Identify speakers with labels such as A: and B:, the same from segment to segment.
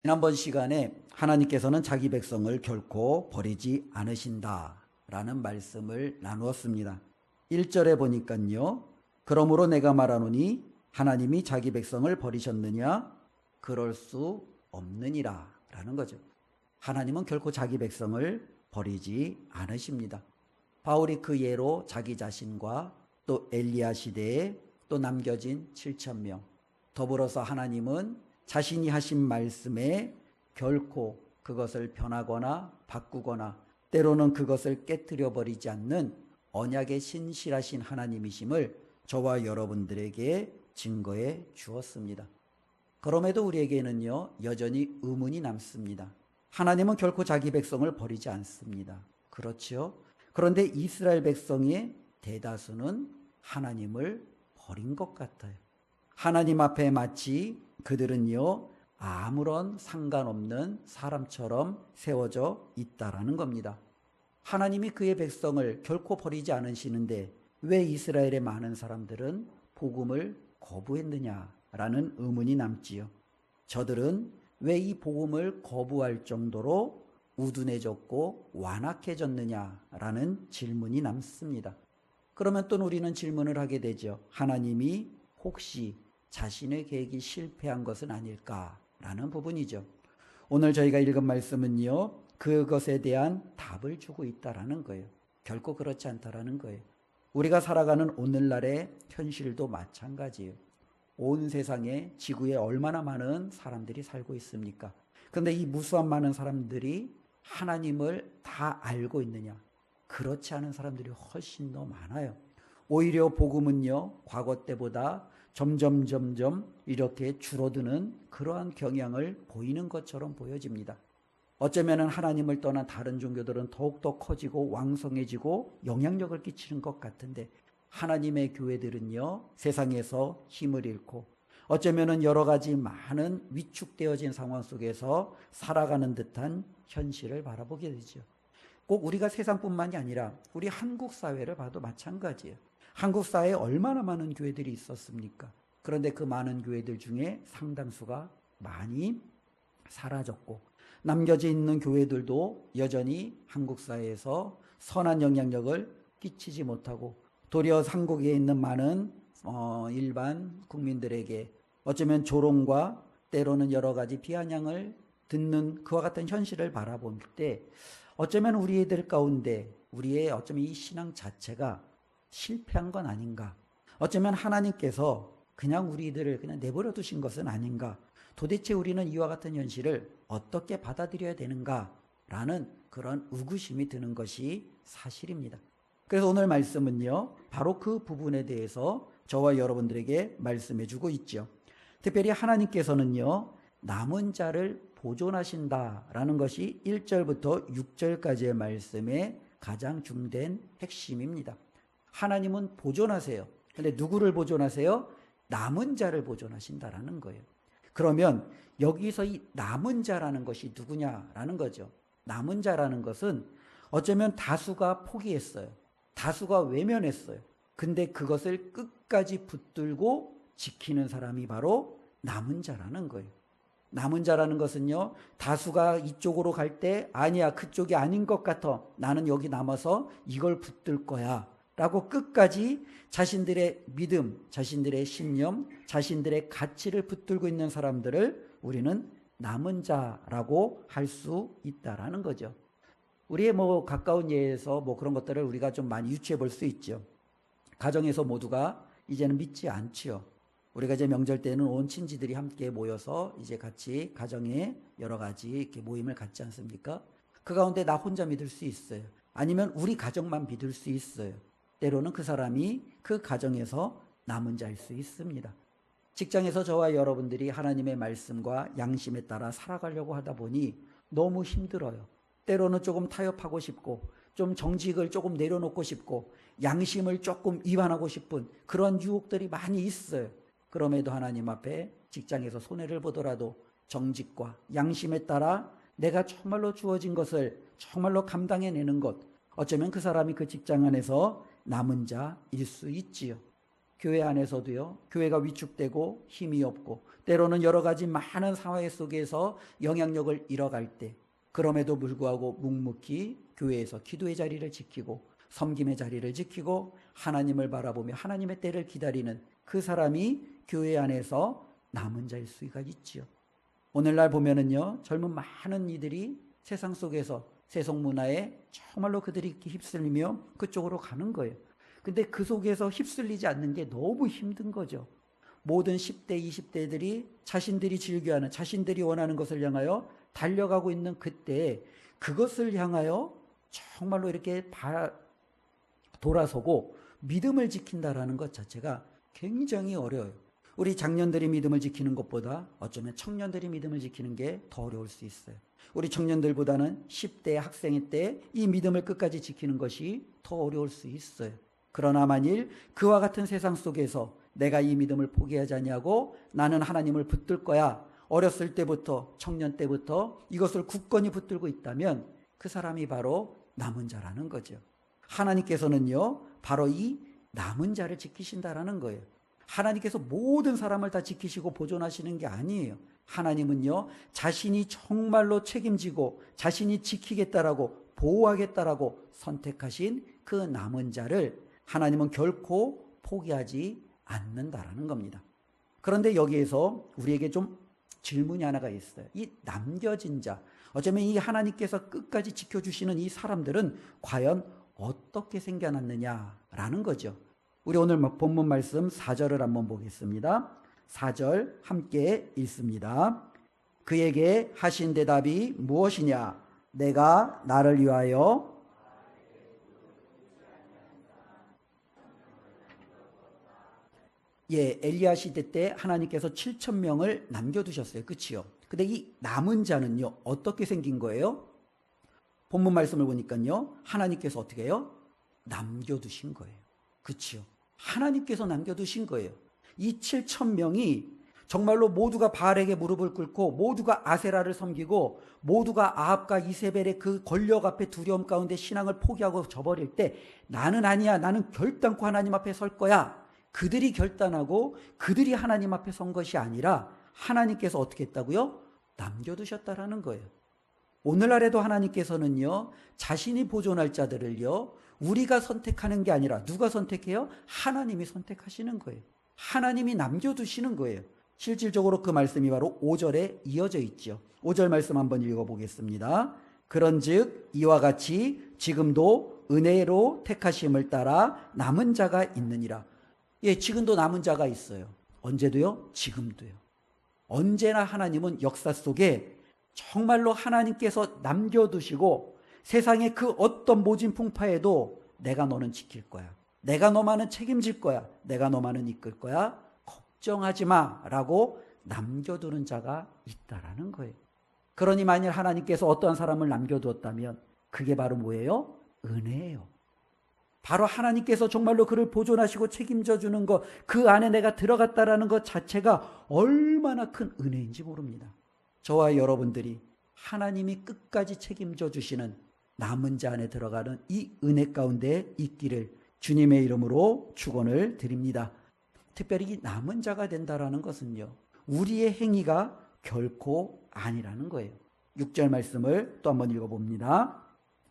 A: 지난번 시간에 하나님께서는 자기 백성을 결코 버리지 않으신다라는 말씀을 나누었습니다. 1절에 보니까요. 그러므로 내가 말하노니 하나님이 자기 백성을 버리셨느냐? 그럴 수 없느니라 라는 거죠. 하나님은 결코 자기 백성을 버리지 않으십니다. 바울이 그 예로 자기 자신과 또 엘리야 시대에 또 남겨진 7,000명 더불어서 하나님은 자신이 하신 말씀에 결코 그것을 변하거나 바꾸거나 때로는 그것을 깨뜨려 버리지 않는 언약에 신실하신 하나님이심을 저와 여러분들에게 증거해 주었습니다. 그럼에도 우리에게는요 여전히 의문이 남습니다. 하나님은 결코 자기 백성을 버리지 않습니다. 그렇죠? 그런데 이스라엘 백성의 대다수는 하나님을 버린 것 같아요. 하나님 앞에 마치 그들은요 아무런 상관없는 사람처럼 세워져 있다라는 겁니다. 하나님이 그의 백성을 결코 버리지 않으시는데 왜 이스라엘의 많은 사람들은 복음을 거부했느냐라는 의문이 남지요. 저들은 왜 이 복음을 거부할 정도로 우둔해졌고 완악해졌느냐라는 질문이 남습니다. 그러면 또 우리는 질문을 하게 되죠. 하나님이 혹시 자신의 계획이 실패한 것은 아닐까라는 부분이죠. 오늘 저희가 읽은 말씀은요. 그것에 대한 답을 주고 있다라는 거예요. 결코 그렇지 않다라는 거예요. 우리가 살아가는 오늘날의 현실도 마찬가지예요. 온 세상에 지구에 얼마나 많은 사람들이 살고 있습니까? 그런데 이 무수한 많은 사람들이 하나님을 다 알고 있느냐? 그렇지 않은 사람들이 훨씬 더 많아요. 오히려 복음은요 과거 때보다 점점 이렇게 줄어드는 그러한 경향을 보이는 것처럼 보여집니다. 어쩌면 하나님을 떠난 다른 종교들은 더욱더 커지고 왕성해지고 영향력을 끼치는 것 같은데 하나님의 교회들은요 세상에서 힘을 잃고 어쩌면 여러 가지 많은 위축되어진 상황 속에서 살아가는 듯한 현실을 바라보게 되죠. 꼭 우리가 세상뿐만이 아니라 우리 한국 사회를 봐도 마찬가지예요. 한국 사회에 얼마나 많은 교회들이 있었습니까? 그런데 그 많은 교회들 중에 상당수가 많이 사라졌고 남겨져 있는 교회들도 여전히 한국 사회에서 선한 영향력을 끼치지 못하고 도리어 한국에 있는 많은 일반 국민들에게 어쩌면 조롱과 때로는 여러 가지 비아냥을 듣는 그와 같은 현실을 바라볼 때 어쩌면 우리들 가운데 우리의 어쩌면 이 신앙 자체가 실패한 건 아닌가? 어쩌면 하나님께서 그냥 우리들을 그냥 내버려 두신 것은 아닌가? 도대체 우리는 이와 같은 현실을 어떻게 받아들여야 되는가? 라는 그런 의구심이 드는 것이 사실입니다. 그래서 오늘 말씀은요, 바로 그 부분에 대해서 저와 여러분들에게 말씀해 주고 있죠. 특별히 하나님께서는요, 남은 자를 보존하신다라는 것이 1절부터 6절까지의 말씀의 가장 중된 핵심입니다. 하나님은 보존하세요. 근데 누구를 보존하세요? 남은 자를 보존하신다라는 거예요. 그러면 여기서 이 남은 자라는 것이 누구냐라는 거죠. 남은 자라는 것은 어쩌면 다수가 포기했어요. 다수가 외면했어요. 근데 그것을 끝까지 붙들고 지키는 사람이 바로 남은 자라는 거예요. 남은 자라는 것은요, 다수가 이쪽으로 갈 때 아니야, 그쪽이 아닌 것 같아. 나는 여기 남아서 이걸 붙들 거야. 라고 끝까지 자신들의 믿음, 자신들의 신념, 자신들의 가치를 붙들고 있는 사람들을 우리는 남은 자라고 할 수 있다라는 거죠. 우리의 가까운 예에서 그런 것들을 우리가 좀 많이 유추해 볼 수 있죠. 가정에서 모두가 이제는 믿지 않지요. 우리가 이제 명절 때는 온 친지들이 함께 모여서 이제 같이 가정에 여러 가지 이렇게 모임을 갖지 않습니까? 그 가운데 나 혼자 믿을 수 있어요. 아니면 우리 가정만 믿을 수 있어요. 때로는 그 사람이 그 가정에서 남은 자일 수 있습니다. 직장에서 저와 여러분들이 하나님의 말씀과 양심에 따라 살아가려고 하다 보니 너무 힘들어요. 때로는 조금 타협하고 싶고 좀 정직을 조금 내려놓고 싶고 양심을 조금 이완하고 싶은 그런 유혹들이 많이 있어요. 그럼에도 하나님 앞에 직장에서 손해를 보더라도 정직과 양심에 따라 내가 정말로 주어진 것을 정말로 감당해내는 것, 어쩌면 그 사람이 그 직장 안에서 남은 자일 수 있지요. 교회 안에서도요, 교회가 위축되고 힘이 없고 때로는 여러 가지 많은 상황 속에서 영향력을 잃어갈 때, 그럼에도 불구하고 묵묵히 교회에서 기도의 자리를 지키고 섬김의 자리를 지키고 하나님을 바라보며 하나님의 때를 기다리는 그 사람이 교회 안에서 남은 자일 수가 있지요. 오늘날 보면은요, 젊은 많은 이들이 세상 속에서 세속 문화에 정말로 그들이 이렇게 휩쓸리며 그쪽으로 가는 거예요. 근데 그 속에서 휩쓸리지 않는 게 너무 힘든 거죠. 모든 10대, 20대들이 자신들이 즐겨하는, 자신들이 원하는 것을 향하여 달려가고 있는 그때 그것을 향하여 정말로 이렇게 돌아서고 믿음을 지킨다라는 것 자체가 굉장히 어려워요. 우리 장년들이 믿음을 지키는 것보다 어쩌면 청년들이 믿음을 지키는 게 더 어려울 수 있어요. 우리 청년들보다는 10대 학생일 때 이 믿음을 끝까지 지키는 것이 더 어려울 수 있어요. 그러나 만일 그와 같은 세상 속에서 내가 이 믿음을 포기하지 않냐고 나는 하나님을 붙들 거야. 어렸을 때부터, 청년 때부터 이것을 굳건히 붙들고 있다면 그 사람이 바로 남은 자라는 거죠. 하나님께서는요, 바로 이 남은 자를 지키신다라는 거예요. 하나님께서 모든 사람을 다 지키시고 보존하시는 게 아니에요. 하나님은요, 자신이 정말로 책임지고 자신이 지키겠다라고 보호하겠다라고 선택하신 그 남은 자를 하나님은 결코 포기하지 않는다라는 겁니다. 그런데 여기에서 우리에게 좀 질문이 하나가 있어요. 이 남겨진 자, 어쩌면 이 하나님께서 끝까지 지켜주시는 이 사람들은 과연 어떻게 생겨났느냐라는 거죠. 우리 오늘 본문 말씀 4절을 한번 보겠습니다. 4절 함께 읽습니다. 그에게 하신 대답이 무엇이냐? 내가 나를 위하여 엘리야 시대 때 하나님께서 7,000명을 남겨두셨어요. 그치요? 근데 이 남은 자는요, 어떻게 생긴 거예요? 본문 말씀을 보니까요, 하나님께서 어떻게 해요? 남겨두신 거예요. 그치요? 하나님께서 남겨두신 거예요. 이 7,000명이 정말로 모두가 바알에게 무릎을 꿇고 모두가 아세라를 섬기고 모두가 아합과 이세벨의 그 권력 앞에 두려움 가운데 신앙을 포기하고 저버릴 때 나는 아니야, 나는 결단코 하나님 앞에 설 거야. 그들이 결단하고 그들이 하나님 앞에 선 것이 아니라 하나님께서 어떻게 했다고요? 남겨두셨다라는 거예요. 오늘날에도 하나님께서는요, 자신이 보존할 자들을요, 우리가 선택하는 게 아니라 누가 선택해요? 하나님이 선택하시는 거예요. 하나님이 남겨두시는 거예요. 실질적으로 그 말씀이 바로 5절에 이어져 있죠. 5절 말씀 한번 읽어보겠습니다. 그런즉 이와 같이 지금도 은혜로 택하심을 따라 남은 자가 있느니라. 지금도 남은 자가 있어요. 언제도요? 지금도요. 언제나 하나님은 역사 속에 정말로 하나님께서 남겨두시고 세상의 그 어떤 모진 풍파에도 내가 너는 지킬 거야. 내가 너만은 책임질 거야. 내가 너만은 이끌 거야. 걱정하지 마 라고 남겨두는 자가 있다라는 거예요. 그러니 만일 하나님께서 어떠한 사람을 남겨두었다면 그게 바로 뭐예요? 은혜예요. 바로 하나님께서 정말로 그를 보존하시고 책임져 주는 것, 그 안에 내가 들어갔다라는 것 자체가 얼마나 큰 은혜인지 모릅니다. 저와 여러분들이 하나님이 끝까지 책임져 주시는 남은 자 안에 들어가는 이 은혜 가운데 있기를 주님의 이름으로 축원을 드립니다. 특별히 이 남은 자가 된다라는 것은요, 우리의 행위가 결코 아니라는 거예요. 6절 말씀을 또 한번 읽어봅니다.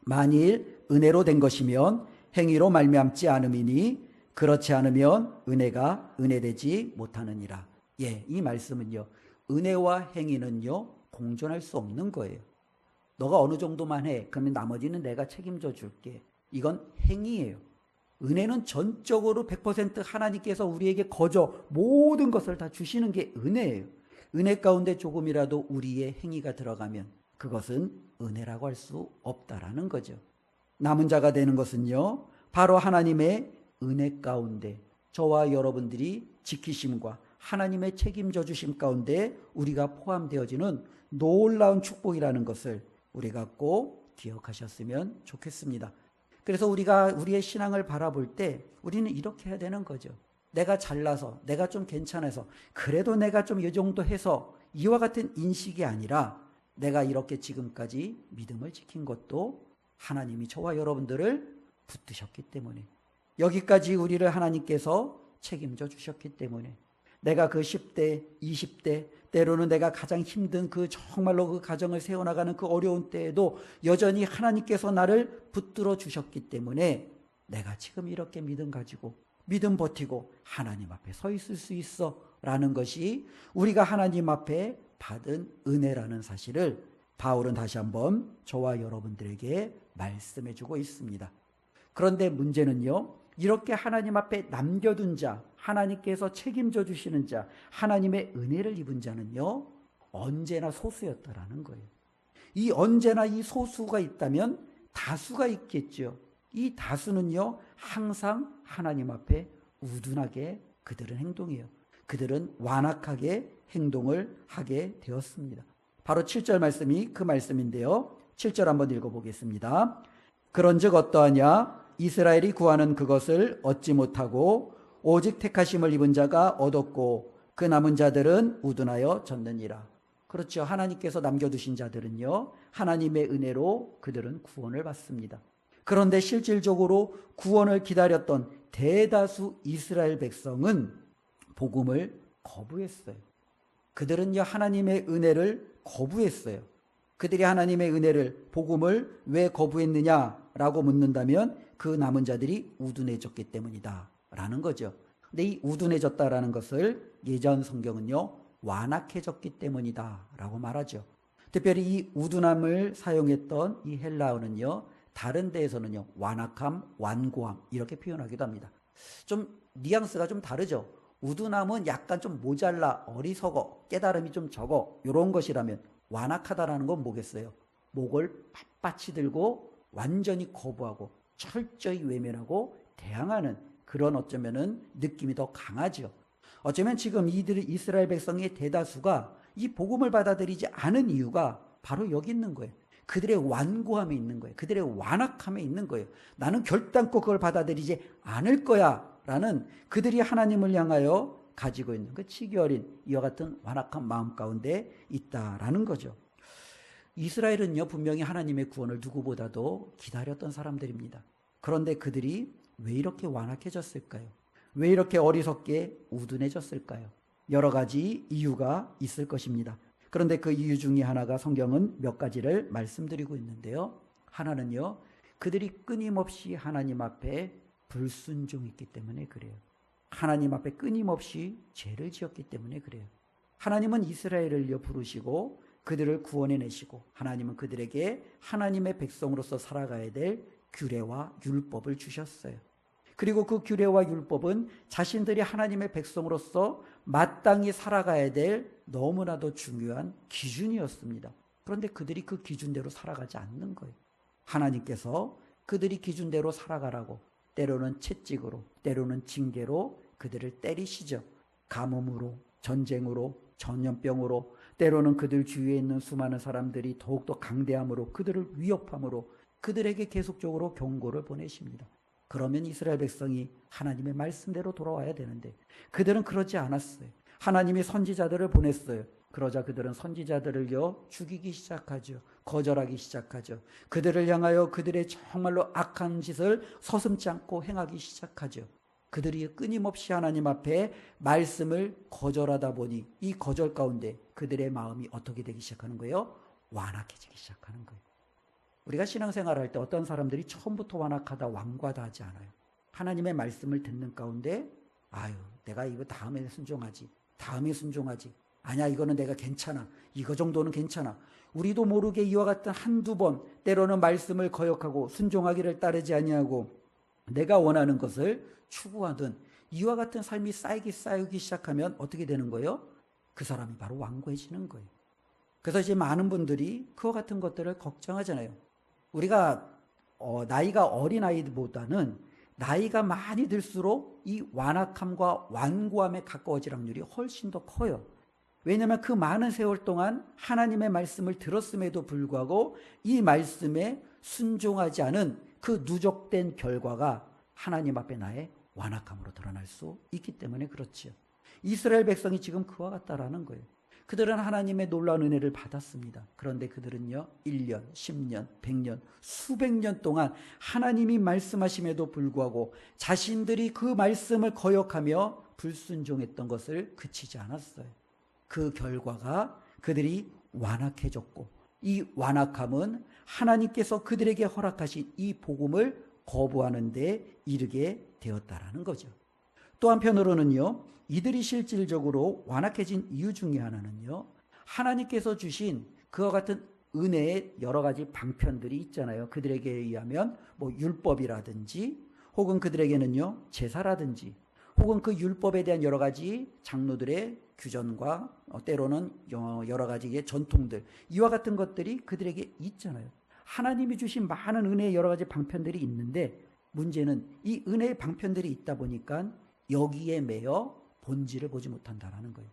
A: 만일 은혜로 된 것이면 행위로 말미암지 않음이니 그렇지 않으면 은혜가 은혜되지 못하느니라. 이 말씀은요, 은혜와 행위는요, 공존할 수 없는 거예요. 너가 어느 정도만 해, 그러면 나머지는 내가 책임져 줄게. 이건 행위예요. 은혜는 전적으로 100% 하나님께서 우리에게 거저 모든 것을 다 주시는 게 은혜예요. 은혜 가운데 조금이라도 우리의 행위가 들어가면 그것은 은혜라고 할 수 없다라는 거죠. 남은 자가 되는 것은요, 바로 하나님의 은혜 가운데 저와 여러분들이 지키심과 하나님의 책임져 주심 가운데 우리가 포함되어지는 놀라운 축복이라는 것을 우리가 꼭 기억하셨으면 좋겠습니다. 그래서 우리가 우리의 신앙을 바라볼 때 우리는 이렇게 해야 되는 거죠. 내가 잘나서, 내가 좀 괜찮아서, 그래도 내가 좀 이 정도 해서, 이와 같은 인식이 아니라 내가 이렇게 지금까지 믿음을 지킨 것도 하나님이 저와 여러분들을 붙드셨기 때문에, 여기까지 우리를 하나님께서 책임져 주셨기 때문에 내가 그 10대, 20대, 때로는 내가 가장 힘든 그 정말로 그 가정을 세워나가는 그 어려운 때에도 여전히 하나님께서 나를 붙들어 주셨기 때문에 내가 지금 이렇게 믿음 가지고 믿음 버티고 하나님 앞에 서 있을 수 있어 라는 것이 우리가 하나님 앞에 받은 은혜라는 사실을 바울은 다시 한번 저와 여러분들에게 말씀해 주고 있습니다. 그런데 문제는요, 이렇게 하나님 앞에 남겨둔 자, 하나님께서 책임져 주시는 자, 하나님의 은혜를 입은 자는요, 언제나 소수였다라는 거예요. 이 언제나 이 소수가 있다면 다수가 있겠죠. 이 다수는요, 항상 하나님 앞에 우둔하게 그들은 행동해요. 그들은 완악하게 행동을 하게 되었습니다. 바로 7절 말씀이 그 말씀인데요. 7절 한번 읽어보겠습니다. 그런즉 어떠하냐? 이스라엘이 구하는 그것을 얻지 못하고 오직 택하심을 입은 자가 얻었고 그 남은 자들은 우둔하여 졌느니라. 그렇죠. 하나님께서 남겨두신 자들은요, 하나님의 은혜로 그들은 구원을 받습니다. 그런데 실질적으로 구원을 기다렸던 대다수 이스라엘 백성은 복음을 거부했어요. 그들은요, 하나님의 은혜를 거부했어요. 그들이 하나님의 은혜를, 복음을 왜 거부했느냐라고 묻는다면 그 남은 자들이 우둔해졌기 때문이다 라는 거죠. 근데 이 우둔해졌다라는 것을 예전 성경은요, 완악해졌기 때문이다 라고 말하죠. 특별히 이 우둔함을 사용했던 이 헬라어는요, 다른 데에서는요, 완악함, 완고함 이렇게 표현하기도 합니다. 좀 뉘앙스가 좀 다르죠. 우둔함은 약간 좀 모자라, 어리석어, 깨달음이 좀 적어 이런 것이라면 완악하다라는 건 뭐겠어요? 목을 빳빳이 들고 완전히 거부하고 철저히 외면하고 대항하는 그런 어쩌면은 느낌이 더 강하죠. 어쩌면 지금 이스라엘 백성의 대다수가 이 복음을 받아들이지 않은 이유가 바로 여기 있는 거예요. 그들의 완고함에 있는 거예요. 그들의 완악함에 있는 거예요. 나는 결단코 그걸 받아들이지 않을 거야 라는 그들이 하나님을 향하여 가지고 있는 그 치기 어린 이와 같은 완악한 마음 가운데 있다라는 거죠. 이스라엘은요, 분명히 하나님의 구원을 누구보다도 기다렸던 사람들입니다. 그런데 그들이 왜 이렇게 완악해졌을까요? 왜 이렇게 어리석게 우둔해졌을까요? 여러 가지 이유가 있을 것입니다. 그런데 그 이유 중에 하나가 성경은 몇 가지를 말씀드리고 있는데요. 하나는요, 그들이 끊임없이 하나님 앞에 불순종했기 때문에 그래요. 하나님 앞에 끊임없이 죄를 지었기 때문에 그래요. 하나님은 이스라엘을요 부르시고 그들을 구원해내시고 하나님은 그들에게 하나님의 백성으로서 살아가야 될 규례와 율법을 주셨어요. 그리고 그 규례와 율법은 자신들이 하나님의 백성으로서 마땅히 살아가야 될 너무나도 중요한 기준이었습니다. 그런데 그들이 그 기준대로 살아가지 않는 거예요. 하나님께서 그들이 기준대로 살아가라고 때로는 채찍으로, 때로는 징계로 그들을 때리시죠. 가뭄으로, 전쟁으로, 전염병으로, 때로는 그들 주위에 있는 수많은 사람들이 더욱더 강대함으로, 그들을 위협함으로 그들에게 계속적으로 경고를 보내십니다. 그러면 이스라엘 백성이 하나님의 말씀대로 돌아와야 되는데 그들은 그러지 않았어요. 하나님이 선지자들을 보냈어요. 그러자 그들은 선지자들을요 죽이기 시작하죠. 거절하기 시작하죠. 그들을 향하여 그들의 정말로 악한 짓을 서슴지 않고 행하기 시작하죠. 그들이 끊임없이 하나님 앞에 말씀을 거절하다 보니 이 거절 가운데 그들의 마음이 어떻게 되기 시작하는 거예요? 완악해지기 시작하는 거예요. 우리가 신앙생활을 할 때 어떤 사람들이 처음부터 완악하다, 완고하다 하지 않아요. 하나님의 말씀을 듣는 가운데 아유, 내가 이거 다음에 순종하지. 다음에 순종하지. 아니야, 이거는 내가 괜찮아. 이거 정도는 괜찮아. 우리도 모르게 이와 같은 한두 번 때로는 말씀을 거역하고 순종하기를 따르지 아니하고 내가 원하는 것을 추구하든 이와 같은 삶이 쌓이기 시작하면 어떻게 되는 거예요? 그 사람이 바로 완고해지는 거예요. 그래서 이제 많은 분들이 그와 같은 것들을 걱정하잖아요. 우리가 나이가 어린 아이들보다는 나이가 많이 들수록 이 완악함과 완고함에 가까워질 확률이 훨씬 더 커요. 왜냐하면 그 많은 세월 동안 하나님의 말씀을 들었음에도 불구하고 이 말씀에 순종하지 않은 그 누적된 결과가 하나님 앞에 나의 완악함으로 드러날 수 있기 때문에 그렇지요. 이스라엘 백성이 지금 그와 같다라는 거예요. 그들은 하나님의 놀라운 은혜를 받았습니다. 그런데 그들은요, 1년, 10년, 100년, 수백 년 동안 하나님이 말씀하심에도 불구하고 자신들이 그 말씀을 거역하며 불순종했던 것을 그치지 않았어요. 그 결과가 그들이 완악해졌고, 이 완악함은 하나님께서 그들에게 허락하신 이 복음을 거부하는 데 이르게 되었다라는 거죠. 또 한편으로는요, 이들이 실질적으로 완악해진 이유 중에 하나는요, 하나님께서 주신 그와 같은 은혜의 여러 가지 방편들이 있잖아요. 그들에게 의하면 율법이라든지, 혹은 그들에게는요, 제사라든지, 혹은 그 율법에 대한 여러 가지 장로들의 규전과 때로는 여러 가지의 전통들, 이와 같은 것들이 그들에게 있잖아요. 하나님이 주신 많은 은혜의 여러 가지 방편들이 있는데, 문제는 이 은혜의 방편들이 있다 보니까 여기에 매여 본질을 보지 못한다라는 거예요.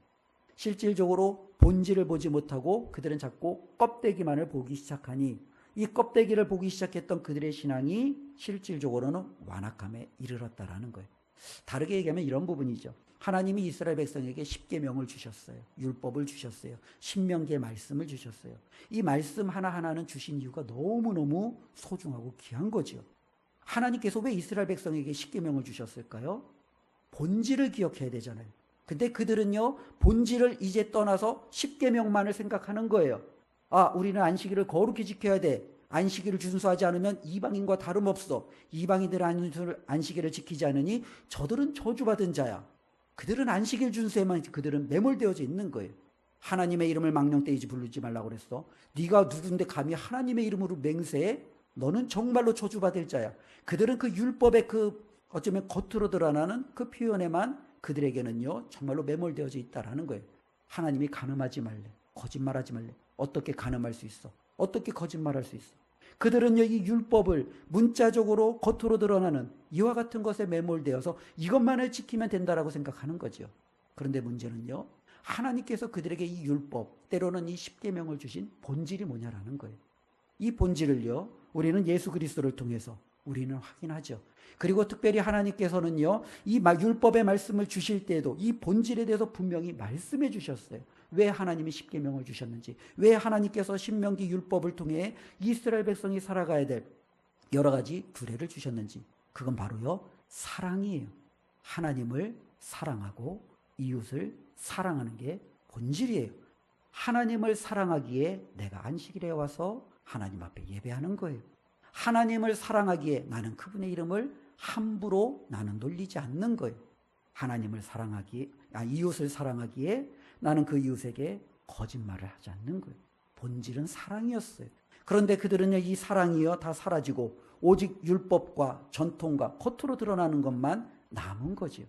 A: 실질적으로 본질을 보지 못하고 그들은 자꾸 껍데기만을 보기 시작하니, 이 껍데기를 보기 시작했던 그들의 신앙이 실질적으로는 완악함에 이르렀다라는 거예요. 다르게 얘기하면 이런 부분이죠. 하나님이 이스라엘 백성에게 십계명을 주셨어요. 율법을 주셨어요. 신명기의 말씀을 주셨어요. 이 말씀 하나하나는 주신 이유가 너무너무 소중하고 귀한 거죠. 하나님께서 왜 이스라엘 백성에게 십계명을 주셨을까요? 본질을 기억해야 되잖아요. 근데 그들은요, 본질을 이제 떠나서 십계명만을 생각하는 거예요. 우리는 안식일을 거룩히 지켜야 돼. 안식일을 준수하지 않으면 이방인과 다름없어. 이방인들은 안식일을 지키지 않으니 저들은 저주받은 자야. 그들은 안식일 준수에만 그들은 매몰되어져 있는 거예요. 하나님의 이름을 망령되이지 부르지 말라고 그랬어. 네가 누군데 감히 하나님의 이름으로 맹세해? 너는 정말로 저주받을 자야. 그들은 그 율법의 어쩌면 겉으로 드러나는 그 표현에만 그들에게는요, 정말로 매몰되어져 있다라는 거예요. 하나님이 간음하지 말래. 거짓말하지 말래. 어떻게 간음할 수 있어? 어떻게 거짓말할 수 있어? 그들은 이 율법을 문자적으로 겉으로 드러나는 이와 같은 것에 매몰되어서 이것만을 지키면 된다라고 생각하는 거죠. 그런데 문제는요, 하나님께서 그들에게 이 율법, 때로는 이 십계명을 주신 본질이 뭐냐라는 거예요. 이 본질을요, 우리는 예수 그리스도를 통해서 우리는 확인하죠. 그리고 특별히 하나님께서는요, 이 율법의 말씀을 주실 때에도 이 본질에 대해서 분명히 말씀해 주셨어요. 왜 하나님이 십계명을 주셨는지, 왜 하나님께서 신명기 율법을 통해 이스라엘 백성이 살아가야 될 여러 가지 규례를 주셨는지, 그건 바로요, 사랑이에요. 하나님을 사랑하고 이웃을 사랑하는 게 본질이에요. 하나님을 사랑하기에 내가 안식일에 와서 하나님 앞에 예배하는 거예요. 하나님을 사랑하기에 나는 그분의 이름을 함부로 나는 놀리지 않는 거예요. 하나님을 사랑하기에, 이웃을 사랑하기에 나는 그 이웃에게 거짓말을 하지 않는 거예요. 본질은 사랑이었어요. 그런데 그들은요, 이 사랑이요 다 사라지고 오직 율법과 전통과 겉으로 드러나는 것만 남은 거지요.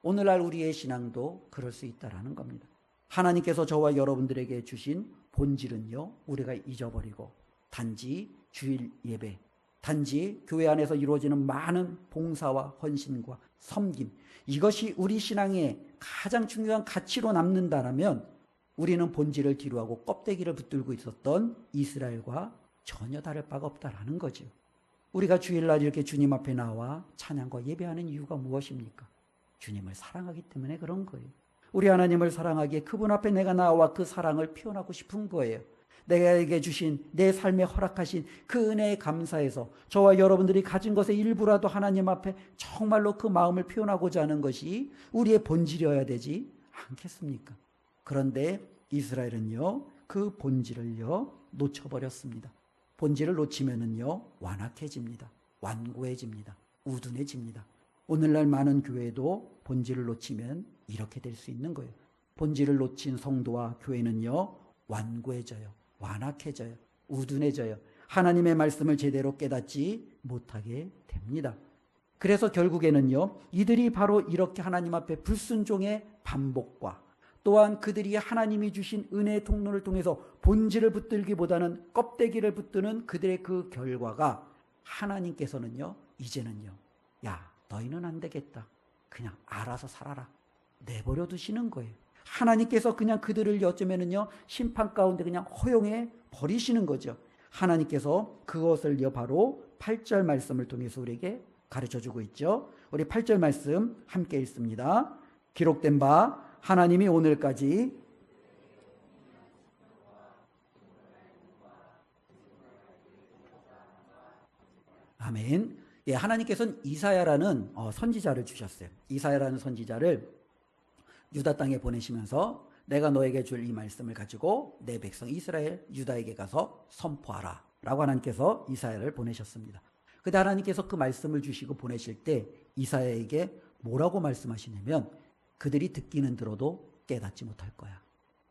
A: 오늘날 우리의 신앙도 그럴 수 있다라는 겁니다. 하나님께서 저와 여러분들에게 주신 본질은요, 우리가 잊어버리고 단지 주일 예배, 단지 교회 안에서 이루어지는 많은 봉사와 헌신과 섬김, 이것이 우리 신앙의 가장 중요한 가치로 남는다라면 우리는 본질을 뒤로하고 껍데기를 붙들고 있었던 이스라엘과 전혀 다를 바가 없다라는 거죠. 우리가 주일날 이렇게 주님 앞에 나와 찬양과 예배하는 이유가 무엇입니까? 주님을 사랑하기 때문에 그런 거예요. 우리 하나님을 사랑하기에 그분 앞에 내가 나와 그 사랑을 표현하고 싶은 거예요. 내게 주신, 내 삶에 허락하신 그 은혜에 감사해서 저와 여러분들이 가진 것의 일부라도 하나님 앞에 정말로 그 마음을 표현하고자 하는 것이 우리의 본질이어야 되지 않겠습니까? 그런데 이스라엘은요, 그 본질을요, 놓쳐버렸습니다. 본질을 놓치면은요, 완악해집니다. 완고해집니다. 우둔해집니다. 오늘날 많은 교회도 본질을 놓치면 이렇게 될 수 있는 거예요. 본질을 놓친 성도와 교회는요, 완고해져요. 완악해져요. 우둔해져요. 하나님의 말씀을 제대로 깨닫지 못하게 됩니다. 그래서 결국에는요, 이들이 바로 이렇게 하나님 앞에 불순종의 반복과 또한 그들이 하나님이 주신 은혜의 통로를 통해서 본질을 붙들기보다는 껍데기를 붙드는 그들의 그 결과가 하나님께서는요, 이제는요, 야, 너희는 안 되겠다. 그냥 알아서 살아라. 내버려 두시는 거예요. 하나님께서 그냥 그들을 어쩌면은요, 심판 가운데 그냥 허용해 버리시는 거죠. 하나님께서 그것을요, 바로 8절 말씀을 통해서 우리에게 가르쳐 주고 있죠. 우리 8절 말씀 함께 읽습니다. 기록된 바 하나님이 오늘까지 아멘. 예, 하나님께서는 이사야라는 선지자를 주셨어요. 이사야라는 선지자를 유다 땅에 보내시면서 내가 너에게 줄 이 말씀을 가지고 내 백성 이스라엘 유다에게 가서 선포하라 라고 하나님께서 이사야를 보내셨습니다. 그때 하나님께서 그 말씀을 주시고 보내실 때 이사야에게 뭐라고 말씀하시냐면 그들이 듣기는 들어도 깨닫지 못할 거야.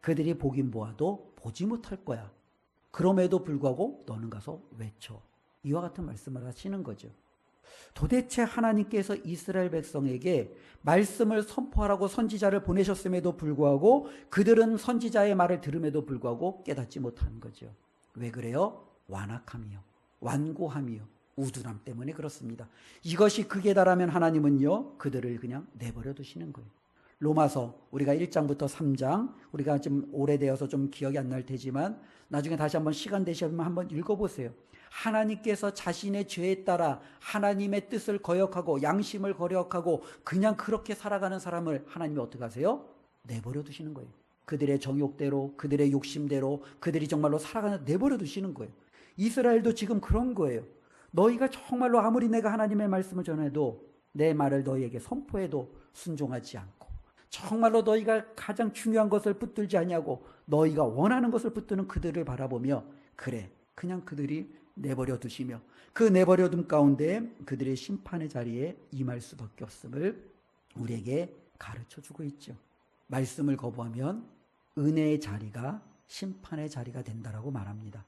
A: 그들이 보긴 보아도 보지 못할 거야. 그럼에도 불구하고 너는 가서 외쳐. 이와 같은 말씀을 하시는 거죠. 도대체 하나님께서 이스라엘 백성에게 말씀을 선포하라고 선지자를 보내셨음에도 불구하고 그들은 선지자의 말을 들음에도 불구하고 깨닫지 못하는 거죠. 왜 그래요? 완악함이요, 완고함이요, 우둔함 때문에 그렇습니다. 이것이 극에 달하면 하나님은요 그들을 그냥 내버려 두시는 거예요. 로마서 우리가 1장부터 3장 우리가 좀 오래되어서 좀 기억이 안 날 테지만 나중에 다시 한번 시간 되시면 한번 읽어보세요. 하나님께서 자신의 죄에 따라 하나님의 뜻을 거역하고 양심을 거역하고 그냥 그렇게 살아가는 사람을 하나님이 어떻게 하세요? 내버려 두시는 거예요. 그들의 정욕대로 그들의 욕심대로 그들이 정말로 살아가는 내버려 두시는 거예요. 이스라엘도 지금 그런 거예요. 너희가 정말로 아무리 내가 하나님의 말씀을 전해도 내 말을 너희에게 선포해도 순종하지 않고 정말로 너희가 가장 중요한 것을 붙들지 아니하고 너희가 원하는 것을 붙드는 그들을 바라보며 그래 그냥 그들이 내버려 두시며 그 내버려 둠 가운데 그들의 심판의 자리에 임할 수밖에 없음을 우리에게 가르쳐 주고 있죠. 말씀을 거부하면 은혜의 자리가 심판의 자리가 된다라고 말합니다.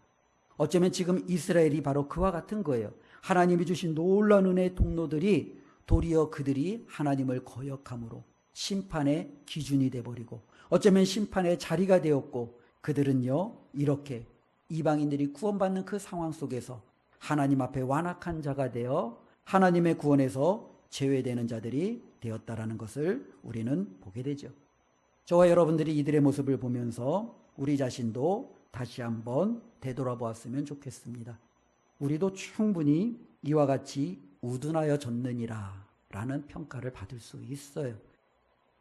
A: 어쩌면 지금 이스라엘이 바로 그와 같은 거예요. 하나님이 주신 놀라운 은혜의 통로들이 도리어 그들이 하나님을 거역함으로 심판의 기준이 돼버리고 어쩌면 심판의 자리가 되었고 그들은요 이렇게 이방인들이 구원받는 그 상황 속에서 하나님 앞에 완악한 자가 되어 하나님의 구원에서 제외되는 자들이 되었다라는 것을 우리는 보게 되죠. 저와 여러분들이 이들의 모습을 보면서 우리 자신도 다시 한번 되돌아보았으면 좋겠습니다. 우리도 충분히 이와 같이 우둔하여 졌느니라 라는 평가를 받을 수 있어요.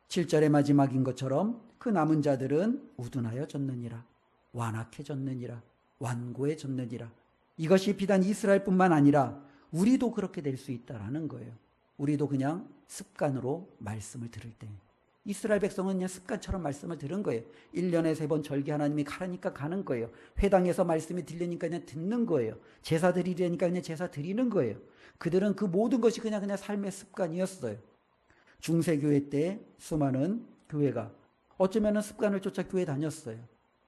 A: 7절의 마지막인 것처럼 그 남은 자들은 우둔하여 졌느니라, 완악해졌느니라, 완고해졌느니라. 이것이 비단 이스라엘뿐만 아니라 우리도 그렇게 될 수 있다라는 거예요. 우리도 그냥 습관으로 말씀을 들을 때 이스라엘 백성은 그냥 습관처럼 말씀을 들은 거예요. 1년에 3번 절기 하나님이 가라니까 가는 거예요. 회당에서 말씀이 들리니까 그냥 듣는 거예요. 제사 드리려니까 그냥 제사 드리는 거예요. 그들은 그 모든 것이 그냥 삶의 습관이었어요. 중세교회 때 수많은 교회가 어쩌면 습관을 쫓아 교회 다녔어요.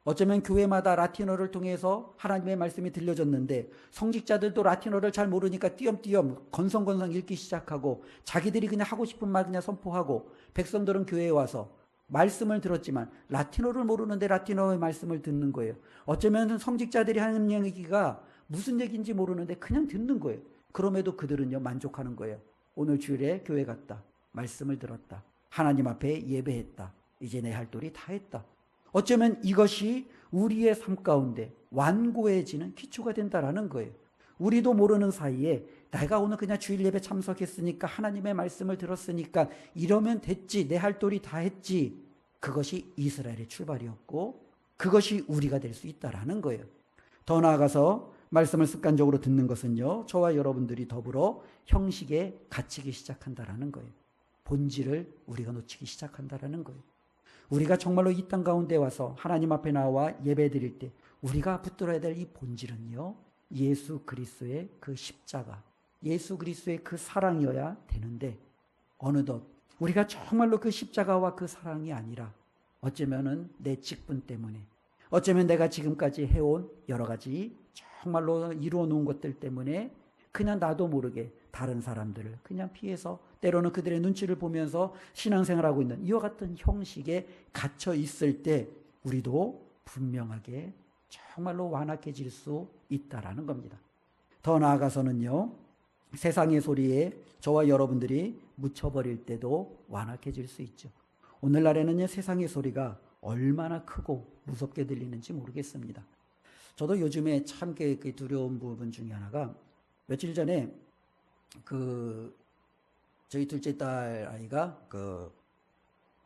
A: 어쩌면 교회마다 라틴어를 통해서 하나님의 말씀이 들려졌는데 성직자들도 라틴어를 잘 모르니까 띄엄띄엄 건성건성 읽기 시작하고 자기들이 그냥 하고 싶은 말 그냥 선포하고 백성들은 교회에 와서 말씀을 들었지만 라틴어를 모르는데 라틴어의 말씀을 듣는 거예요. 어쩌면 성직자들이 하는 얘기가 무슨 얘기인지 모르는데 그냥 듣는 거예요. 그럼에도 그들은요 만족하는 거예요. 오늘 주일에 교회 갔다. 말씀을 들었다. 하나님 앞에 예배했다. 이제 내 할 도리 다 했다. 어쩌면 이것이 우리의 삶 가운데 완고해지는 기초가 된다라는 거예요. 우리도 모르는 사이에 내가 오늘 그냥 주일 예배 참석했으니까 하나님의 말씀을 들었으니까 이러면 됐지. 내 할 도리 다 했지. 그것이 이스라엘의 출발이었고 그것이 우리가 될 수 있다라는 거예요. 더 나아가서 말씀을 습관적으로 듣는 것은요. 저와 여러분들이 더불어 형식에 갇히기 시작한다라는 거예요. 본질을 우리가 놓치기 시작한다라는 거예요. 우리가 정말로 이 땅 가운데 와서 하나님 앞에 나와 예배 드릴 때 우리가 붙들어야 될 이 본질은요. 예수 그리스도의 그 십자가, 예수 그리스도의 그 사랑이어야 되는데 어느덧 우리가 정말로 그 십자가와 그 사랑이 아니라 어쩌면은 내 직분 때문에 어쩌면 내가 지금까지 해온 여러 가지 정말로 이루어 놓은 것들 때문에 그냥 나도 모르게 다른 사람들을 그냥 피해서 때로는 그들의 눈치를 보면서 신앙생활하고 있는 이와 같은 형식에 갇혀 있을 때 우리도 분명하게 정말로 완악해질 수 있다라는 겁니다. 더 나아가서는요. 세상의 소리에 저와 여러분들이 묻혀버릴 때도 완악해질 수 있죠. 오늘날에는 세상의 소리가 얼마나 크고 무섭게 들리는지 모르겠습니다. 저도 요즘에 참 두려운 부분 중에 하나가 며칠 전에 저희 둘째 딸 아이가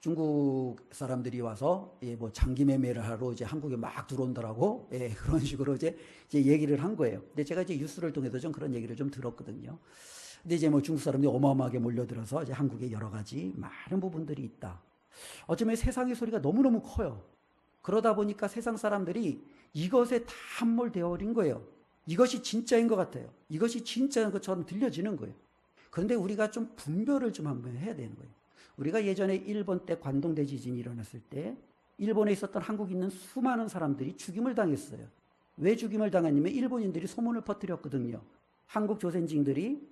A: 중국 사람들이 와서 뭐 장기 매매를 하러 이제 한국에 막 들어온다라고 그런 식으로 이제 얘기를 한 거예요. 근데 제가 이제 뉴스를 통해서 좀 그런 얘기를 좀 들었거든요. 근데 이제 뭐 중국 사람들이 어마어마하게 몰려들어서 이제 한국에 여러 가지 많은 부분들이 있다. 어쩌면 세상의 소리가 너무너무 커요. 그러다 보니까 세상 사람들이 이것에 다 함몰되어 버린 거예요. 이것이 진짜인 것 같아요. 이것이 진짜인 것처럼 들려지는 거예요. 그런데 우리가 좀 분별을 좀 한번 해야 되는 거예요. 우리가 예전에 일본 때 관동 대지진이 일어났을 때 일본에 있었던 한국에 있는 수많은 사람들이 죽임을 당했어요. 왜 죽임을 당했냐면 일본인들이 소문을 퍼뜨렸거든요. 한국 조선인들이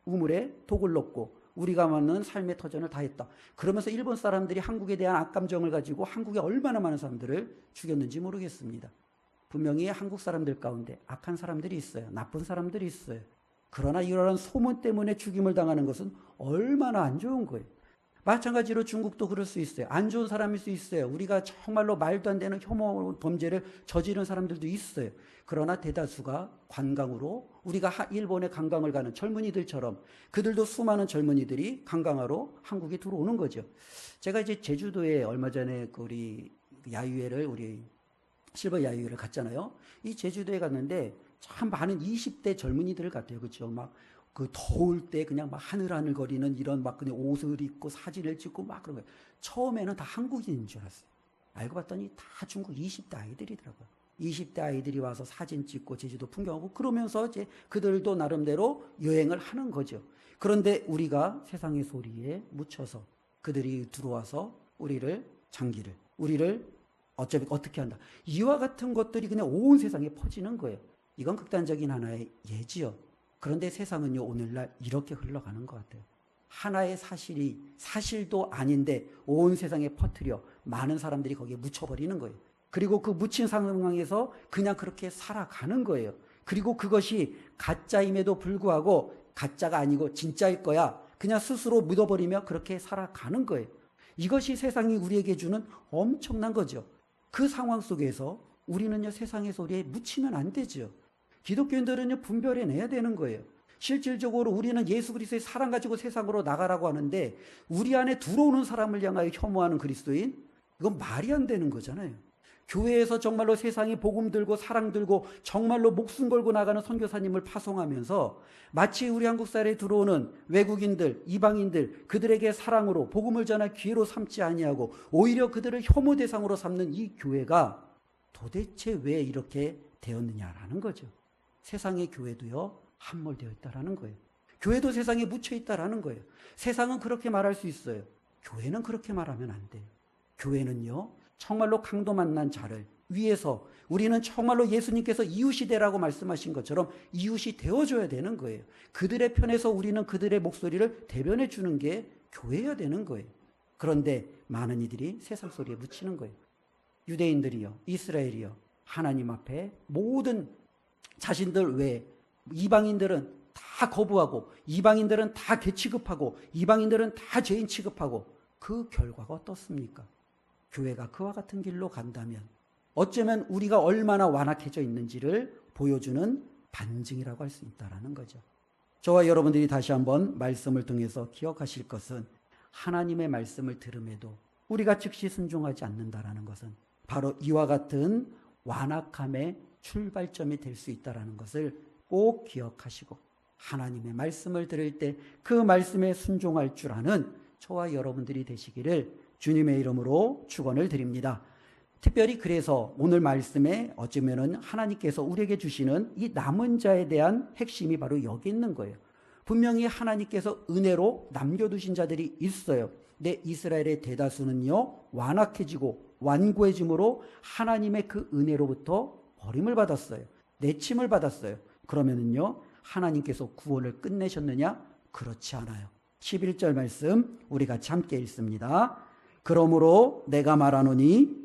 A: 우물에 독을 넣고 우리가 맞는 삶의 터전을 다했다. 그러면서 일본 사람들이 한국에 대한 악감정을 가지고 한국에 얼마나 많은 사람들을 죽였는지 모르겠습니다. 분명히 한국 사람들 가운데 악한 사람들이 있어요. 나쁜 사람들이 있어요. 그러나 이러한 소문 때문에 죽임을 당하는 것은 얼마나 안 좋은 거예요. 마찬가지로 중국도 그럴 수 있어요. 안 좋은 사람일 수 있어요. 우리가 정말로 말도 안 되는 혐오 범죄를 저지른 사람들도 있어요. 그러나 대다수가 관광으로 우리가 일본에 관광을 가는 젊은이들처럼 그들도 수많은 젊은이들이 관광하러 한국에 들어오는 거죠. 제가 이제 제주도에 얼마 전에 우리 야유회를 우리 실버 야유회를 갔잖아요. 이 제주도에 갔는데 참 많은 20대 젊은이들 같아요. 그렇죠? 막 그 더울 때 그냥 막 하늘하늘 거리는 이런 막 그냥 옷을 입고 사진을 찍고 막 그런 거예요. 처음에는 다 한국인인 줄 알았어요. 알고 봤더니 다 중국 20대 아이들이더라고요. 20대 아이들이 와서 사진 찍고 제주도 풍경하고 그러면서 이제 그들도 나름대로 여행을 하는 거죠. 그런데 우리가 세상의 소리에 묻혀서 그들이 들어와서 우리를 장기를 우리를 어떻게 한다. 이와 같은 것들이 그냥 온 세상에 퍼지는 거예요. 이건 극단적인 하나의 예지요. 그런데 세상은요, 오늘날 이렇게 흘러가는 것 같아요. 하나의 사실이 사실도 아닌데 온 세상에 퍼뜨려 많은 사람들이 거기에 묻혀버리는 거예요. 그리고 그 묻힌 상황에서 그냥 그렇게 살아가는 거예요. 그리고 그것이 가짜임에도 불구하고 가짜가 아니고 진짜일 거야. 그냥 스스로 묻어버리며 그렇게 살아가는 거예요. 이것이 세상이 우리에게 주는 엄청난 거죠. 그 상황 속에서 우리는요, 세상의 소리에 묻히면 안 되죠. 기독교인들은요, 분별해내야 되는 거예요. 실질적으로 우리는 예수 그리스도의 사랑 가지고 세상으로 나가라고 하는데 우리 안에 들어오는 사람을 향하여 혐오하는 그리스도인? 이건 말이 안 되는 거잖아요. 교회에서 정말로 세상에 복음 들고 사랑 들고 정말로 목숨 걸고 나가는 선교사님을 파송하면서 마치 우리 한국 사회에 들어오는 외국인들, 이방인들 그들에게 사랑으로 복음을 전할 기회로 삼지 아니하고 오히려 그들을 혐오 대상으로 삼는 이 교회가 도대체 왜 이렇게 되었느냐라는 거죠. 세상의 교회도요, 함몰되어 있다라는 거예요. 교회도 세상에 묻혀 있다라는 거예요. 세상은 그렇게 말할 수 있어요. 교회는 그렇게 말하면 안 돼요. 교회는요, 정말로 강도 만난 자를 위해서 우리는 정말로 예수님께서 이웃이 되라고 말씀하신 것처럼 이웃이 되어줘야 되는 거예요. 그들의 편에서 우리는 그들의 목소리를 대변해 주는 게 교회여야 되는 거예요. 그런데 많은 이들이 세상 소리에 묻히는 거예요. 유대인들이요, 이스라엘이요, 하나님 앞에 모든 자신들 외에 이방인들은 다 거부하고 이방인들은 다 개 취급하고 이방인들은 다 죄인 취급하고 그 결과가 어떻습니까? 교회가 그와 같은 길로 간다면 어쩌면 우리가 얼마나 완악해져 있는지를 보여주는 반증이라고 할 수 있다는 거죠. 저와 여러분들이 다시 한번 말씀을 통해서 기억하실 것은 하나님의 말씀을 들음에도 우리가 즉시 순종하지 않는다는 것은 바로 이와 같은 완악함의 출발점이 될 수 있다는 것을 꼭 기억하시고 하나님의 말씀을 들을 때 그 말씀에 순종할 줄 아는 저와 여러분들이 되시기를 주님의 이름으로 축원을 드립니다. 특별히 그래서 오늘 말씀에 어쩌면은 하나님께서 우리에게 주시는 이 남은 자에 대한 핵심이 바로 여기 있는 거예요. 분명히 하나님께서 은혜로 남겨두신 자들이 있어요. 근데 이스라엘의 대다수는요, 완악해지고 완고해짐으로 하나님의 그 은혜로부터 버림을 받았어요. 내침을 받았어요. 그러면은요, 하나님께서 구원을 끝내셨느냐? 그렇지 않아요. 11절 말씀 우리 같이 함께 읽습니다. 그러므로 내가 말하노니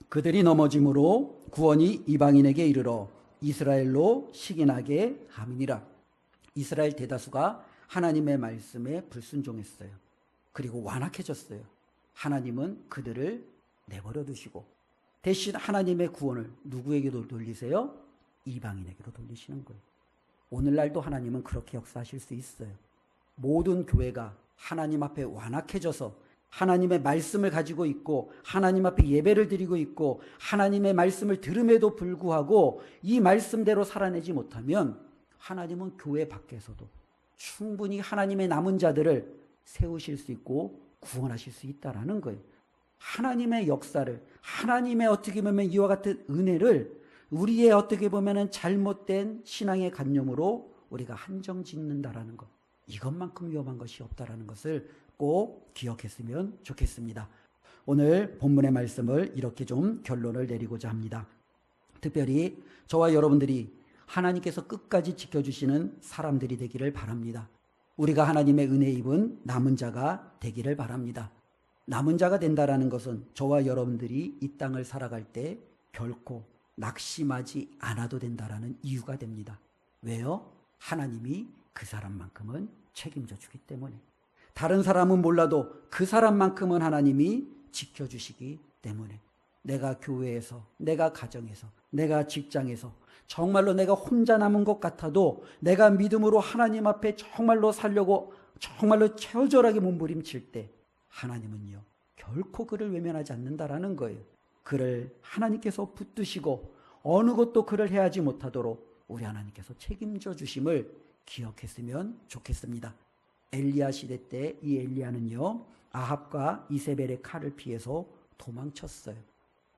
A: 그들이 넘어짐으로 구원이 이방인에게 이르러 이스라엘로 식인하게 함이니라. 이스라엘 대다수가 하나님의 말씀에 불순종했어요. 그리고 완악해졌어요. 하나님은 그들을 내버려 두시고 대신 하나님의 구원을 누구에게도 돌리세요? 이방인에게로 돌리시는 거예요. 오늘날도 하나님은 그렇게 역사하실 수 있어요. 모든 교회가 하나님 앞에 완악해져서 하나님의 말씀을 가지고 있고 하나님 앞에 예배를 드리고 있고 하나님의 말씀을 들음에도 불구하고 이 말씀대로 살아내지 못하면 하나님은 교회 밖에서도 충분히 하나님의 남은 자들을 세우실 수 있고 구원하실 수 있다라는 거예요. 하나님의 역사를, 하나님의 어떻게 보면 이와 같은 은혜를 우리의 어떻게 보면 잘못된 신앙의 관념으로 우리가 한정 짓는다라는 것, 이것만큼 위험한 것이 없다라는 것을 꼭 기억했으면 좋겠습니다. 오늘 본문의 말씀을 이렇게 좀 결론을 내리고자 합니다. 특별히 저와 여러분들이 하나님께서 끝까지 지켜주시는 사람들이 되기를 바랍니다. 우리가 하나님의 은혜 입은 남은 자가 되기를 바랍니다. 남은 자가 된다라는 것은 저와 여러분들이 이 땅을 살아갈 때 결코 낙심하지 않아도 된다라는 이유가 됩니다. 왜요? 하나님이 그 사람만큼은 책임져 주기 때문에. 다른 사람은 몰라도 그 사람만큼은 하나님이 지켜주시기 때문에. 내가 교회에서, 내가 가정에서, 내가 직장에서 정말로 내가 혼자 남은 것 같아도 내가 믿음으로 하나님 앞에 정말로 살려고 정말로 처절하게 몸부림칠 때 하나님은요 결코 그를 외면하지 않는다라는 거예요. 그를 하나님께서 붙드시고 어느 것도 그를 해하지 못하도록 우리 하나님께서 책임져 주심을 기억했으면 좋겠습니다. 엘리야 시대 때 이 엘리야는요 아합과 이세벨의 칼을 피해서 도망쳤어요.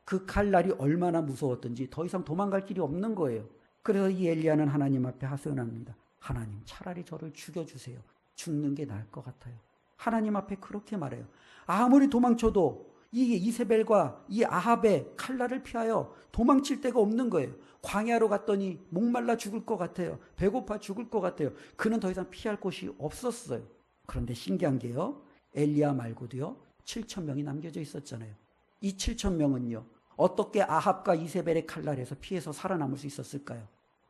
A: 그 칼날이 얼마나 무서웠던지 더 이상 도망갈 길이 없는 거예요. 그래서 이 엘리야는 하나님 앞에 하소연합니다. 하나님 차라리 저를 죽여주세요. 죽는 게 나을 것 같아요. 하나님 앞에 그렇게 말해요. 아무리 도망쳐도 이 이세벨과 이 아합의 칼날을 피하여 도망칠 데가 없는 거예요. 광야로 갔더니 목말라 죽을 것 같아요. 배고파 죽을 것 같아요. 그는 더 이상 피할 곳이 없었어요. 그런데 신기한 게요. 엘리야 말고도요. 7,000명이 남겨져 있었잖아요. 이 7,000명은요. 어떻게 아합과 이세벨의 칼날에서 피해서 살아남을 수 있었을까요?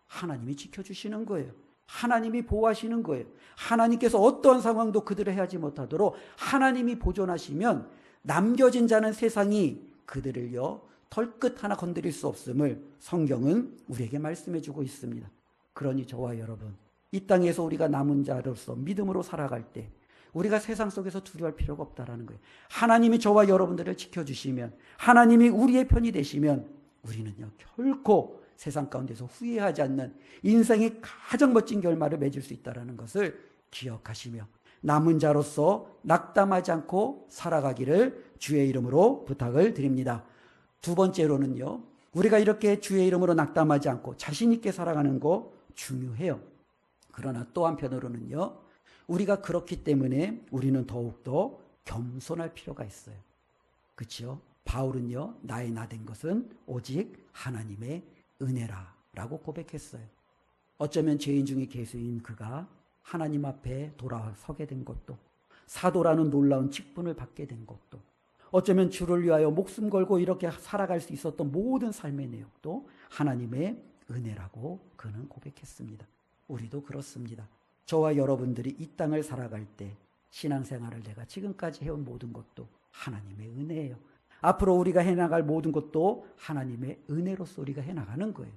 A: 하나님이 지켜주시는 거예요. 하나님이 보호하시는 거예요. 하나님께서 어떠한 상황도 그들을 해하지 못하도록 하나님이 보존하시면 남겨진 자는 세상이 그들을요 털끝 하나 건드릴 수 없음을 성경은 우리에게 말씀해 주고 있습니다. 그러니 저와 여러분 이 땅에서 우리가 남은 자로서 믿음으로 살아갈 때 우리가 세상 속에서 두려워할 필요가 없다라는 거예요. 하나님이 저와 여러분들을 지켜주시면 하나님이 우리의 편이 되시면 우리는요 결코 세상 가운데서 후회하지 않는 인생의 가장 멋진 결말을 맺을 수 있다는 것을 기억하시며 남은 자로서 낙담하지 않고 살아가기를 주의 이름으로 부탁을 드립니다. 두 번째로는요. 우리가 이렇게 주의 이름으로 낙담하지 않고 자신 있게 살아가는 거 중요해요. 그러나 또 한편으로는요. 우리가 그렇기 때문에 우리는 더욱더 겸손할 필요가 있어요. 그렇죠? 바울은요. 나의 나된 것은 오직 하나님의 은혜라 라고 고백했어요. 어쩌면 죄인 중에 괴수인 그가 하나님 앞에 돌아서게 된 것도 사도라는 놀라운 직분을 받게 된 것도 어쩌면 주를 위하여 목숨 걸고 이렇게 살아갈 수 있었던 모든 삶의 내용도 하나님의 은혜라고 그는 고백했습니다. 우리도 그렇습니다. 저와 여러분들이 이 땅을 살아갈 때 신앙생활을 내가 지금까지 해온 모든 것도 하나님의 은혜예요. 앞으로 우리가 해나갈 모든 것도 하나님의 은혜로서 우리가 해나가는 거예요.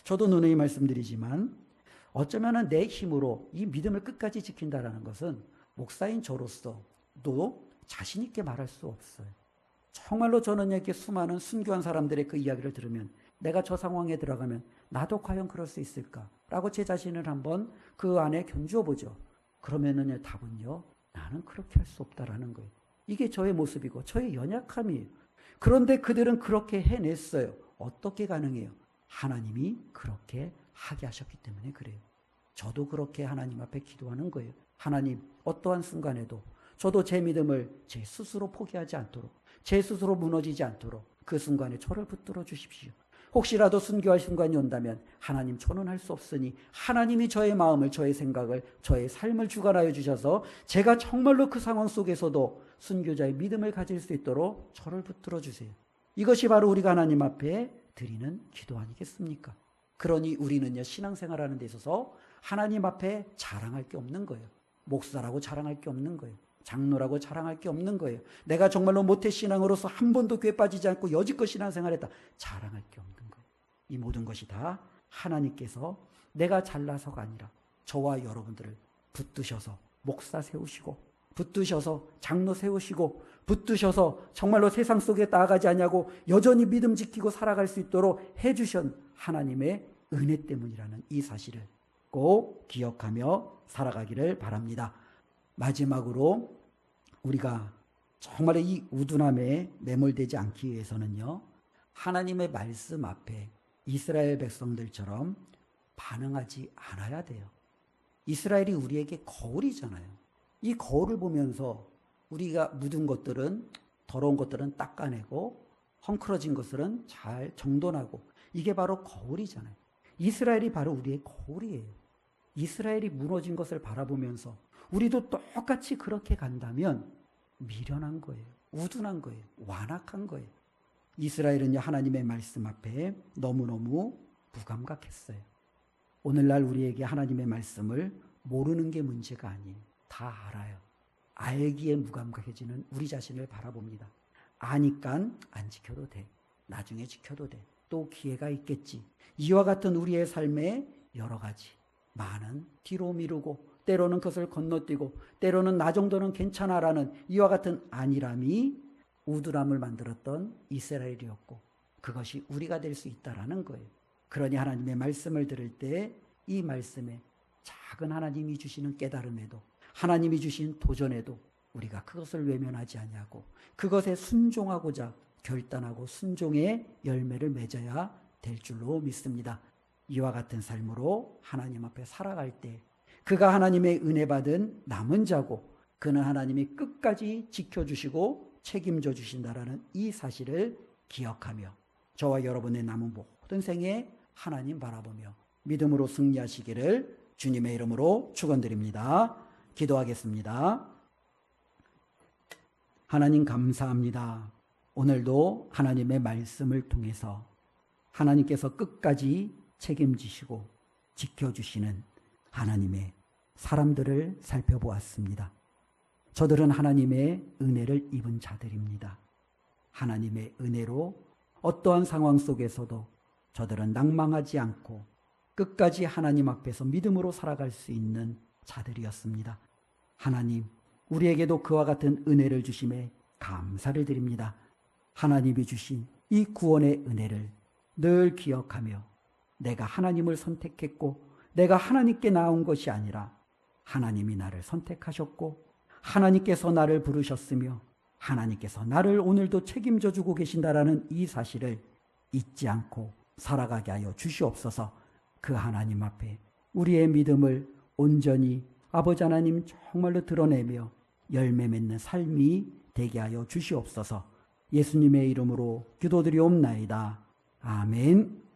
A: 저도 누누이 말씀드리지만 어쩌면 내 힘으로 이 믿음을 끝까지 지킨다는 것은 목사인 저로서도 자신 있게 말할 수 없어요. 정말로 저는 이렇게 수많은 순교한 사람들의 그 이야기를 들으면 내가 저 상황에 들어가면 나도 과연 그럴 수 있을까라고 제 자신을 한번 그 안에 견주어 보죠. 그러면은 답은요. 나는 그렇게 할 수 없다라는 거예요. 이게 저의 모습이고 저의 연약함이에요. 그런데 그들은 그렇게 해냈어요. 어떻게 가능해요? 하나님이 그렇게 하게 하셨기 때문에 그래요. 저도 그렇게 하나님 앞에 기도하는 거예요. 하나님 어떠한 순간에도 저도 제 믿음을 제 스스로 포기하지 않도록 제 스스로 무너지지 않도록 그 순간에 저를 붙들어 주십시오. 혹시라도 순교할 순간이 온다면 하나님 저는 할 수 없으니 하나님이 저의 마음을 저의 생각을 저의 삶을 주관하여 주셔서 제가 정말로 그 상황 속에서도 순교자의 믿음을 가질 수 있도록 저를 붙들어 주세요. 이것이 바로 우리가 하나님 앞에 드리는 기도 아니겠습니까? 그러니 우리는요 신앙생활하는 데 있어서 하나님 앞에 자랑할 게 없는 거예요. 목사라고 자랑할 게 없는 거예요. 장로라고 자랑할 게 없는 거예요. 내가 정말로 모태신앙으로서 한 번도 교회 빠지지 않고 여지껏 신앙생활했다. 자랑할 게 없는 거예요. 이 모든 것이 다 하나님께서 내가 잘나서가 아니라 저와 여러분들을 붙드셔서 목사 세우시고, 붙드셔서 장로 세우시고, 붙드셔서 정말로 세상 속에 나아가지 않냐고 여전히 믿음 지키고 살아갈 수 있도록 해주신 하나님의 은혜 때문이라는 이 사실을 꼭 기억하며 살아가기를 바랍니다. 마지막으로 우리가 정말 이 우둔함에 매몰되지 않기 위해서는요, 하나님의 말씀 앞에 이스라엘 백성들처럼 반응하지 않아야 돼요. 이스라엘이 우리에게 거울이잖아요. 이 거울을 보면서 우리가 묻은 것들은, 더러운 것들은 닦아내고 헝클어진 것들은 잘 정돈하고, 이게 바로 거울이잖아요. 이스라엘이 바로 우리의 거울이에요. 이스라엘이 무너진 것을 바라보면서 우리도 똑같이 그렇게 간다면 미련한 거예요. 우둔한 거예요. 완악한 거예요. 이스라엘은요, 하나님의 말씀 앞에 너무너무 무감각했어요. 오늘날 우리에게 하나님의 말씀을 모르는 게 문제가 아니에요. 다 알아요. 알기에 무감각해지는 우리 자신을 바라봅니다. 아니까 안 지켜도 돼. 나중에 지켜도 돼. 또 기회가 있겠지. 이와 같은 우리의 삶에 여러 가지 많은 뒤로 미루고, 때로는 그것을 건너뛰고, 때로는 나 정도는 괜찮아라는 이와 같은 안일함이 우둔함을 만들었던 이스라엘이었고, 그것이 우리가 될 수 있다라는 거예요. 그러니 하나님의 말씀을 들을 때 이 말씀에 작은 하나님이 주시는 깨달음에도, 하나님이 주신 도전에도 우리가 그것을 외면하지 아니하고 그것에 순종하고자 결단하고 순종의 열매를 맺어야 될 줄로 믿습니다. 이와 같은 삶으로 하나님 앞에 살아갈 때 그가 하나님의 은혜 받은 남은 자고, 그는 하나님이 끝까지 지켜주시고 책임져 주신다라는 이 사실을 기억하며 저와 여러분의 남은 모든 생에 하나님 바라보며 믿음으로 승리하시기를 주님의 이름으로 축원드립니다. 기도하겠습니다. 하나님 감사합니다. 오늘도 하나님의 말씀을 통해서 하나님께서 끝까지 책임지시고 지켜주시는 하나님의 사람들을 살펴보았습니다. 저들은 하나님의 은혜를 입은 자들입니다. 하나님의 은혜로 어떠한 상황 속에서도 저들은 낭망하지 않고 끝까지 하나님 앞에서 믿음으로 살아갈 수 있는 자들이었습니다. 하나님, 우리에게도 그와 같은 은혜를 주심에 감사를 드립니다. 하나님이 주신 이 구원의 은혜를 늘 기억하며 내가 하나님을 선택했고 내가 하나님께 나온 것이 아니라 하나님이 나를 선택하셨고 하나님께서 나를 부르셨으며 하나님께서 나를 오늘도 책임져 주고 계신다라는 이 사실을 잊지 않고 살아가게 하여 주시옵소서. 그 하나님 앞에 우리의 믿음을 온전히 아버지 하나님 정말로 드러내며 열매 맺는 삶이 되게 하여 주시옵소서. 예수님의 이름으로 기도드리옵나이다. 아멘.